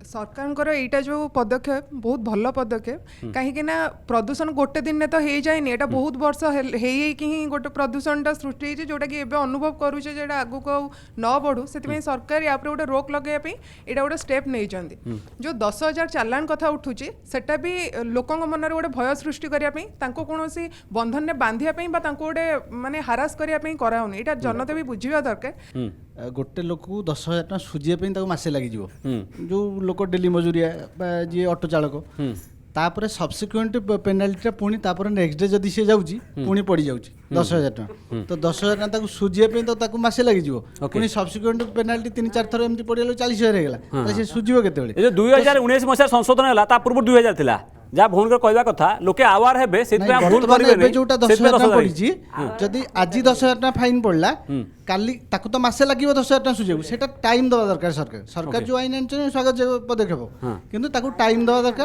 सरकार एटा जो पदक्षेप बहुत भल पदक्षेप कहीं प्रदूषण गोटे दिन में तो हो जाए एटा बहुत वर्ष ही गोटे प्रदूषणटा सृष्टि जोटा कि एबे अनुभव करूचे जेटा आगु को न बढ़ू से सरकार या गोटे रोक लगे एटा गोटे स्टेप नहीं जो 10,000 चालान कथा उठुची सेटा भी लोकों मन गोटे भय सृष्टि करने कौन बंधन में बांधियापी गोटे माने हारास करने कराऊनी एटा जनता भी बुझा दरकार गोटे लोक को 10,000 टका सुझिया मसे लगी जो लोक डेली मजूरिया जी ऑटो चालक तापर सब्सिक्वेंट पेनाल्टी पुणी तापर नेक्स्ट डे जदि सी जाऊँगी पुणी पड़ जाऊँगी 10,000 टका तो 10,000 टका सुझिया तो मसे लगी पुणी सब्सिक्वेंट पेनाल्टी 3-4 थर एमती पड़गला 40,000 होगा सी सुझिब के 2019 मसीहा संशोधन है पूर्व 2000 थिला जहाँ भौन कहवा कथा लोके आवार हेबे भूल करेंगे जोटा 10,000 टका पड़ी जदि आज 10,000 टका फाइन पड़ला काली ताकू तो मासे लगे 10,000 टका सुझेबू सेटा टाइम दवा दरकार सरकार जो आईन आनी स्वागत पदक्षेप किंतु ताकू टाइम दवा दरकार